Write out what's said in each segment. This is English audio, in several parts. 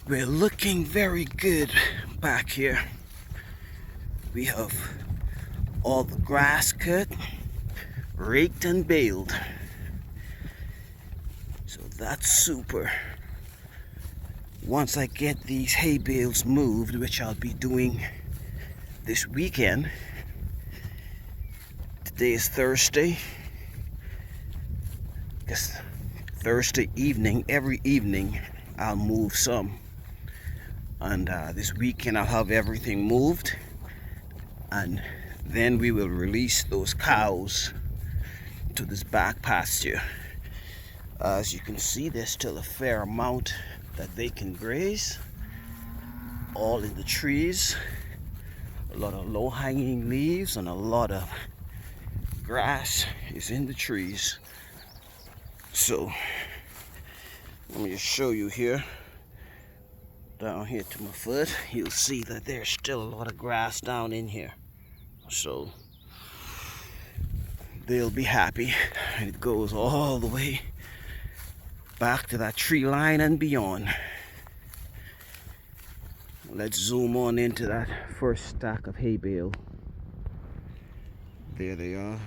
We're looking very good back here. We have all the grass cut, raked and baled. So that's super. Once I get these hay bales moved, which I'll be doing this weekend. Today is Thursday. Guess Thursday evening, every evening, I'll move some. And this weekend I'll have everything moved, and then we will release those cows to this back pasture. As you can see, there's still a fair amount that they can graze, all in the trees. A lot of low-hanging leaves and a lot of grass is in the trees. So let me just show you here. Down here to my foot, you'll see that there's still a lot of grass down in here. So they'll be happy. And it goes all the way back to that tree line and beyond. Let's zoom on into that first stack of hay bale. There they are.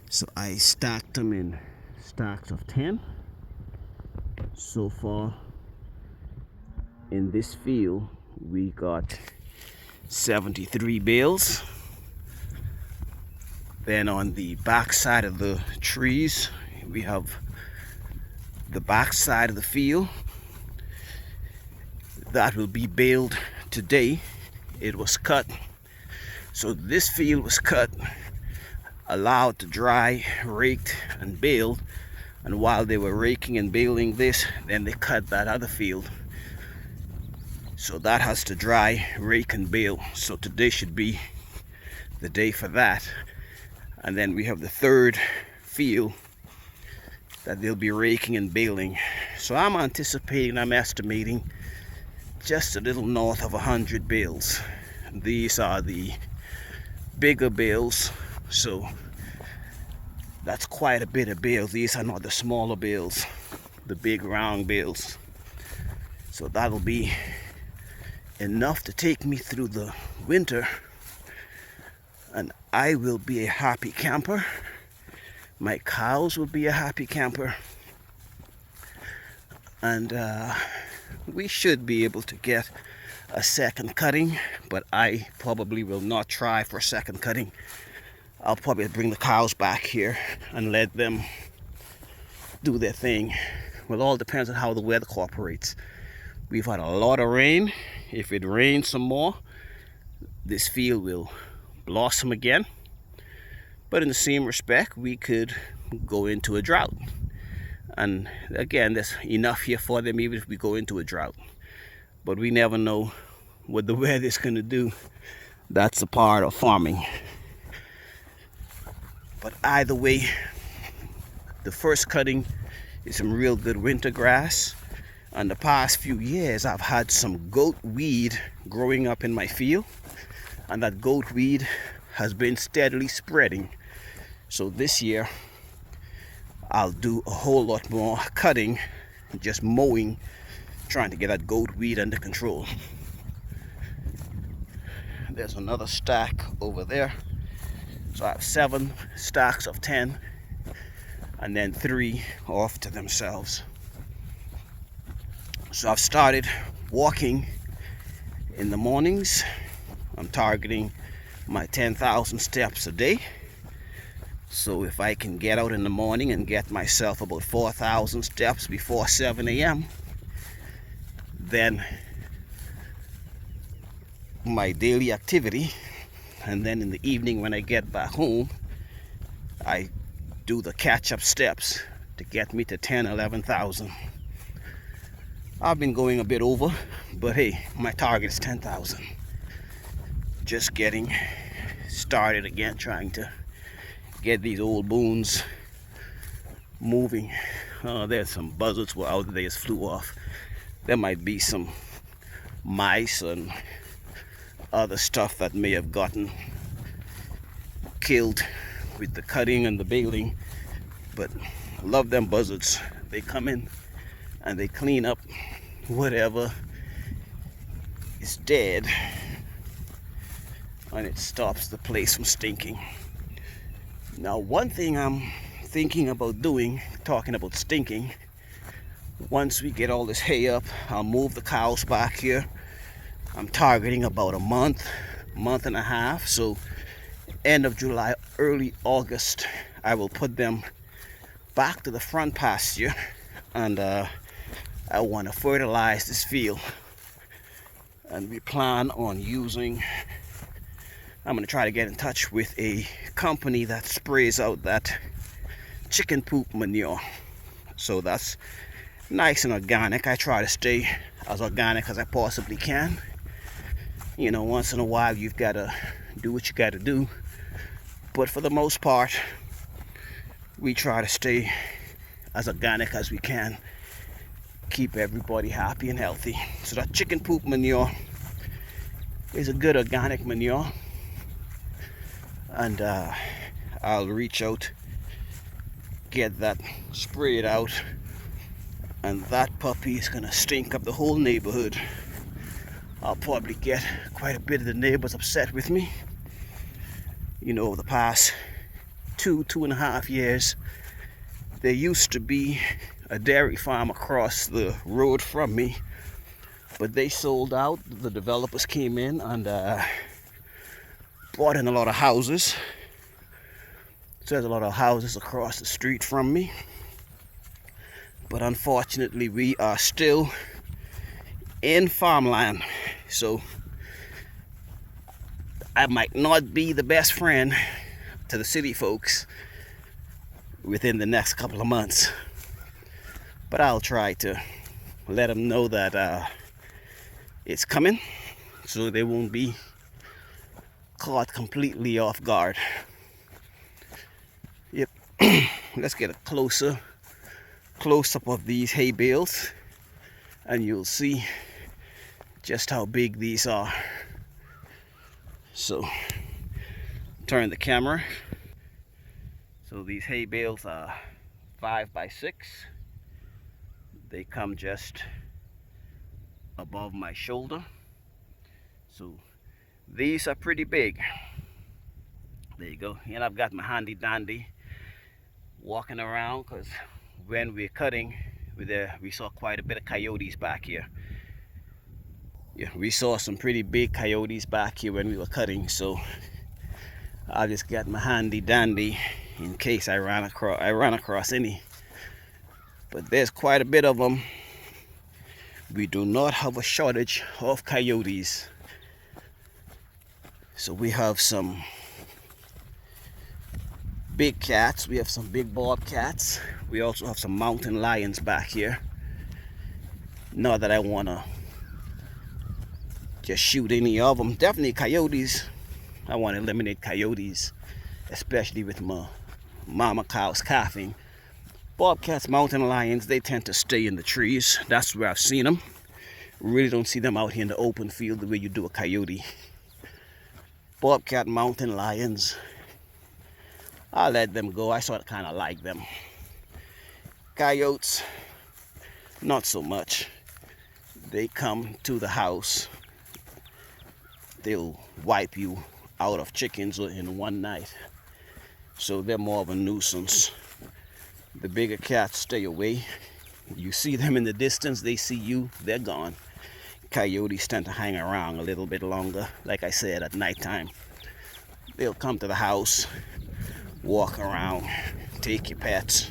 So I stacked them in stacks of 10. So far in this field we got 73 bales. Then on the back side of the trees we have the back side of the field that will be baled today. It was cut, so this field was cut, allowed to dry, raked and baled, and while they were raking and baling this, then they cut that other field. So that has to dry, rake and bale. So today should be the day for that. And then we have the third field that they'll be raking and baling. So I'm estimating just a little north of 100 bales. These are the bigger bales, so that's quite a bit of bales. These are not the smaller bales, the big round bales. So that'll be enough to take me through the winter, and I will be a happy camper. My cows will be a happy camper, and we should be able to get a second cutting, but I probably will not try for a second cutting. I'll probably bring the cows back here and let them do their thing. Well, all depends on how the weather cooperates. We've had a lot of rain. If it rains some more, this field will blossom again. But in the same respect, we could go into a drought. And again, there's enough here for them even if we go into a drought. But we never know what the weather is going to do. That's a part of farming. But either way, the first cutting is some real good winter grass. And the past few years, I've had some goat weed growing up in my field, and that goat weed has been steadily spreading. So this year, I'll do a whole lot more cutting, just mowing, trying to get that goat weed under control. There's another stack over there. So I have 7 stacks of 10, and then 3 off to themselves. So I've started walking in the mornings. I'm targeting my 10,000 steps a day. So if I can get out in the morning and get myself about 4,000 steps before 7 a.m., then my daily activity, and then in the evening when I get back home, I do the catch-up steps to get me to 10, 11,000. I've been going a bit over, but hey, my target is 10,000. Just getting started again, trying to get these old boons moving. There's some buzzards were out there, they just flew off. There might be some mice and other stuff that may have gotten killed with the cutting and the baling, but I love them buzzards. They come in and they clean up whatever is dead, and it stops the place from stinking. Now, one thing I'm thinking about doing, talking about stinking, once we get all this hay up, I'll move the cows back here. I'm targeting about a month and a half. So end of July, early August, I will put them back to the front pasture, and I want to fertilize this field. And we plan on using, I'm going to try to get in touch with a company that sprays out that chicken poop manure. So that's nice and organic. I try to stay as organic as I possibly can. You know, once in a while you've got to do what you got to do, but for the most part we try to stay as organic as we can, keep everybody happy and healthy. So that chicken poop manure is a good organic manure, and I'll reach out, get that sprayed out, and that puppy is gonna stink up the whole neighborhood. I'll probably get quite a bit of the neighbors upset with me. You know, over the past 2.5 years, there used to be a dairy farm across the road from me, but they sold out. The developers came in and bought in a lot of houses. So there's a lot of houses across the street from me. But unfortunately, we are still in farmland. So I might not be the best friend to the city folks within the next couple of months. But I'll try to let them know that it's coming, so they won't be caught completely off guard. Yep. Let's get a close-up of these hay bales, and you'll see just how big these are. So turn the camera. So these hay bales are 5 by 6. They come just above my shoulder. So these are pretty big. There you go. And I've got my handy dandy walking around, because when we're cutting, we saw quite a bit of coyotes back here. Yeah, we saw some pretty big coyotes back here when we were cutting, so I just got my handy dandy in case I ran across any. But there's quite a bit of them. We do not have a shortage of coyotes. So we have some big cats, we have some big bobcats, we also have some mountain lions back here. Not that I want to just shoot any of them. Definitely coyotes. I want to eliminate coyotes, especially with my mama cows calving. Bobcats, mountain lions, they tend to stay in the trees. That's where I've seen them. Really don't see them out here in the open field the way you do a coyote. Bobcat, mountain lions, I'll let them go. I sort of kind of like them. Coyotes, not so much. They come to the house, they'll wipe you out of chickens in one night. So they're more of a nuisance. The bigger cats stay away. You see them in the distance, they see you, they're gone. Coyotes tend to hang around a little bit longer. Like I said, at nighttime, they'll come to the house, walk around, take your pets,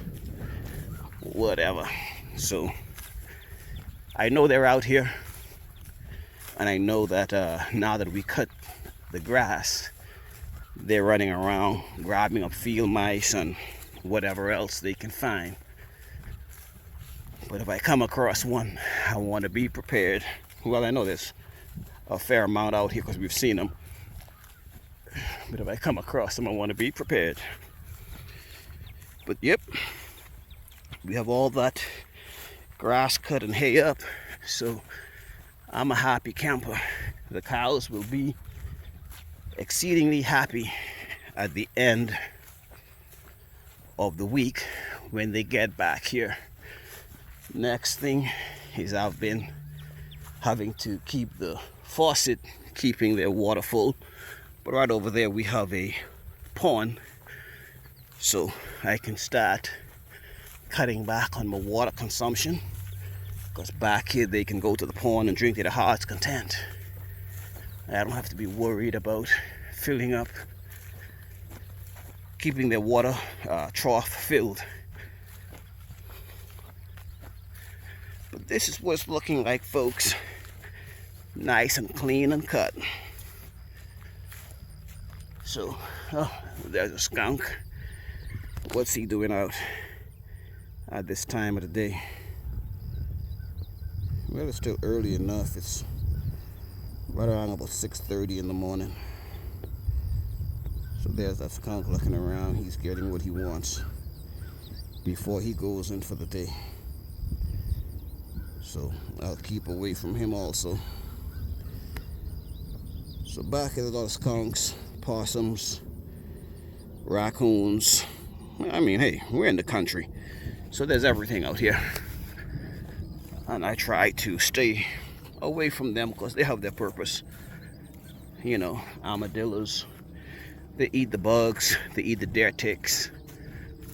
whatever. So I know they're out here, and I know that now that we cut the grass, they're running around grabbing up field mice and whatever else they can find. But if I come across one, I want to be prepared. Well, I know there's a fair amount out here because we've seen them. But if I come across them, I want to be prepared. But yep, we have all that grass cut and hay up. So I'm a happy camper. The cows will be exceedingly happy at the end of the week when they get back here. Next thing is I've been having to keep the faucet, keeping their water full. But right over there we have a pond, so I can start cutting back on my water consumption, because back here they can go to the pond and drink to their heart's content. I don't have to be worried about filling up, keeping their water trough filled. But this is what it's looking like, folks. Nice and clean and cut. So, oh, there's a skunk. What's he doing out at this time of the day? Well, it's still early enough. It's right around about 6:30 in the morning. So there's that skunk looking around. He's getting what he wants before he goes in for the day. So I'll keep away from him also. So back here, there's a lot of skunks, possums, raccoons. I mean, hey, we're in the country, so there's everything out here. And I try to stay away from them because they have their purpose. You know, armadillos, they eat the bugs, they eat the deer ticks.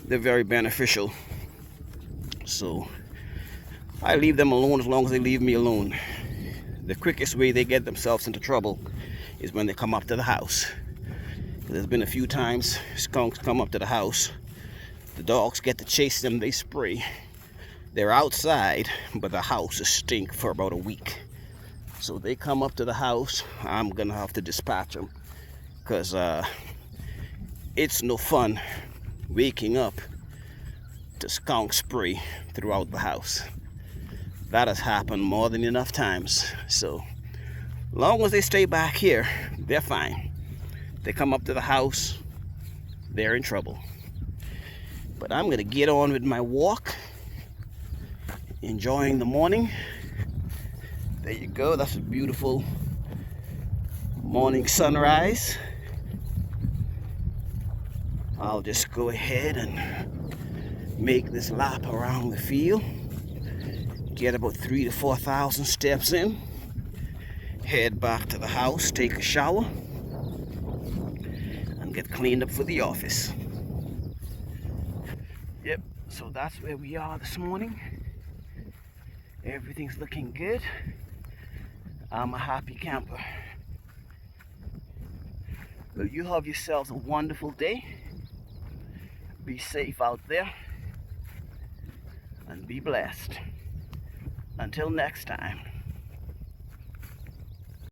They're very beneficial. So I leave them alone as long as they leave me alone. The quickest way they get themselves into trouble is when they come up to the house. There's been a few times skunks come up to the house. The dogs get to chase them, they spray. They're outside, but the house is stink for about a week. So they come up to the house, I'm gonna have to dispatch them, because it's no fun waking up to skunk spray throughout the house. That has happened more than enough times. So long as they stay back here, they're fine. They come up to the house, they're in trouble. But I'm gonna get on with my walk, enjoying the morning. There you go, that's a beautiful morning sunrise. I'll just go ahead and make this lap around the field, get about 3,000 to 4,000 steps in, head back to the house, take a shower, and get cleaned up for the office. Yep, so that's where we are this morning. Everything's looking good. I'm a happy camper. Well, you have yourselves a wonderful day. Be safe out there and be blessed. Until next time.